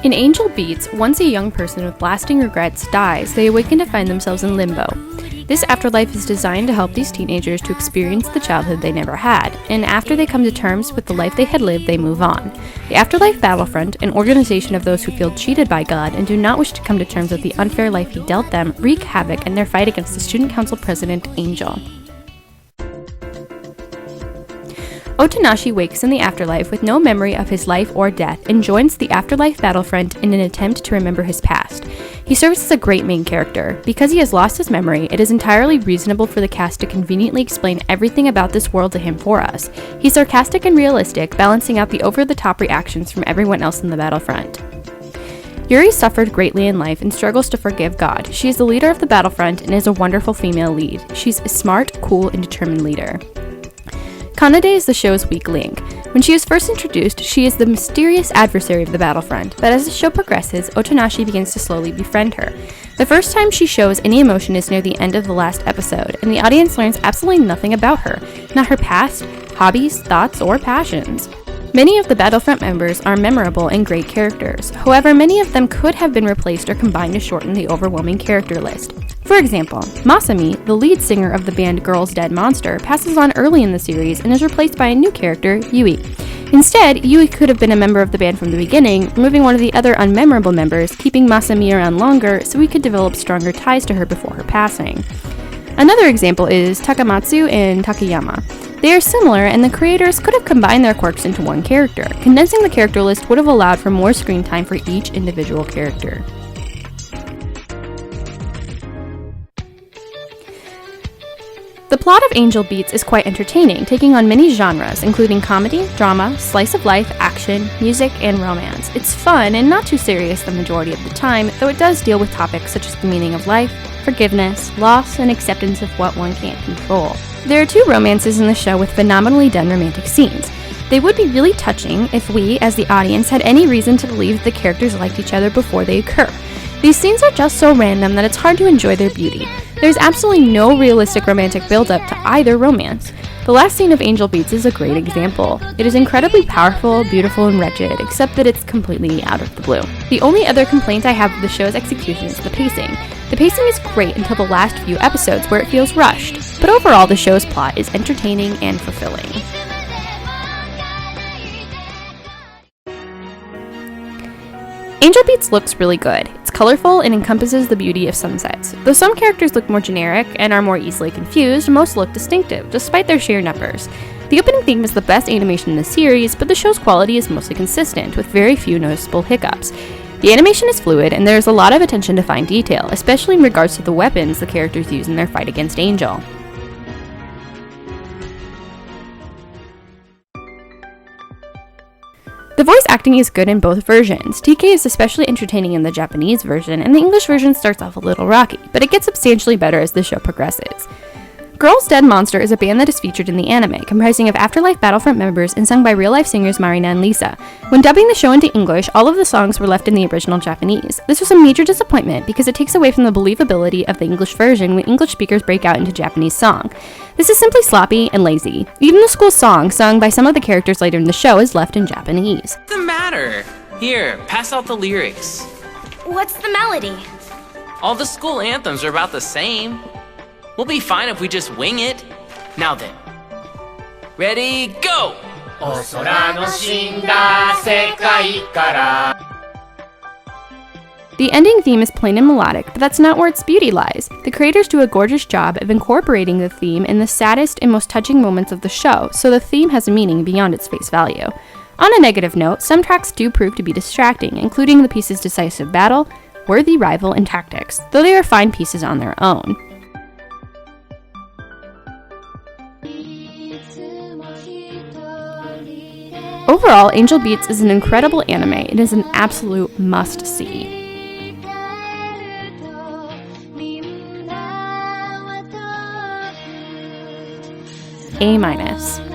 In Angel Beats, once a young person with lasting regrets dies, they awaken to find themselves in limbo. This afterlife is designed to help these teenagers to experience the childhood they never had, and after they come to terms with the life they had lived, they move on. The Afterlife Battlefront, an organization of those who feel cheated by God and do not wish to come to terms with the unfair life he dealt them, wreak havoc in their fight against the Student Council President, Angel. Otonashi wakes in the afterlife with no memory of his life or death and joins the Afterlife Battlefront in an attempt to remember his past. He serves as a great main character. Because he has lost his memory, it is entirely reasonable for the cast to conveniently explain everything about this world to him for us. He's sarcastic and realistic, balancing out the over-the-top reactions from everyone else in the battlefront. Yuri suffered greatly in life and struggles to forgive God. She is the leader of the battlefront and is a wonderful female lead. She's a smart, cool, and determined leader. Kanade is the show's weak link. When she is first introduced, she is the mysterious adversary of the battlefront, but as the show progresses, Otonashi begins to slowly befriend her. The first time she shows any emotion is near the end of the last episode, and the audience learns absolutely nothing about her, not her past, hobbies, thoughts, or passions. Many of the Battlefront members are memorable and great characters. However, many of them could have been replaced or combined to shorten the overwhelming character list. For example, Masami, the lead singer of the band Girls Dead Monster, passes on early in the series and is replaced by a new character, Yui. Instead, Yui could have been a member of the band from the beginning, removing one of the other unmemorable members, keeping Masami around longer so we could develop stronger ties to her before her passing. Another example is Takamatsu and Takayama. They are similar, and the creators could have combined their quirks into one character. Condensing the character list would have allowed for more screen time for each individual character. The plot of Angel Beats is quite entertaining, taking on many genres, including comedy, drama, slice of life, action, music, and romance. It's fun and not too serious the majority of the time, though it does deal with topics such as the meaning of life, forgiveness, loss, and acceptance of what one can't control. There are 2 romances in the show with phenomenally done romantic scenes. They would be really touching if we, as the audience, had any reason to believe the characters liked each other before they occur. These scenes are just so random that it's hard to enjoy their beauty. There's absolutely no realistic romantic build-up to either romance. The last scene of Angel Beats is a great example. It is incredibly powerful, beautiful, and wretched, except that it's completely out of the blue. The only other complaint I have with the show's execution is the pacing. The pacing is great until the last few episodes where it feels rushed, but overall the show's plot is entertaining and fulfilling. Angel Beats looks really good. It's colorful and encompasses the beauty of sunsets. Though some characters look more generic and are more easily confused, most look distinctive, despite their sheer numbers. The opening theme is the best animation in the series, but the show's quality is mostly consistent, with very few noticeable hiccups. The animation is fluid, and there is a lot of attention to fine detail, especially in regards to the weapons the characters use in their fight against Angel. The voice acting is good in both versions. TK is especially entertaining in the Japanese version, and the English version starts off a little rocky, but it gets substantially better as the show progresses. Girls Dead Monster is a band that is featured in the anime, comprising of Afterlife Battlefront members and sung by real-life singers Marina and Lisa. When dubbing the show into English, all of the songs were left in the original Japanese. This was a major disappointment because it takes away from the believability of the English version when English speakers break out into Japanese song. This is simply sloppy and lazy. Even the school song, sung by some of the characters later in the show, is left in Japanese. What's the matter? Here, pass out the lyrics. What's the melody? All the school anthems are about the same. We'll be fine if we just wing it. Now then. Ready, go! The ending theme is plain and melodic, but that's not where its beauty lies. The creators do a gorgeous job of incorporating the theme in the saddest and most touching moments of the show, so the theme has a meaning beyond its face value. On a negative note, some tracks do prove to be distracting, including the pieces Decisive Battle, Worthy Rival, and Tactics, though they are fine pieces on their own. Overall, Angel Beats is an incredible anime. It is an absolute must-see. A-.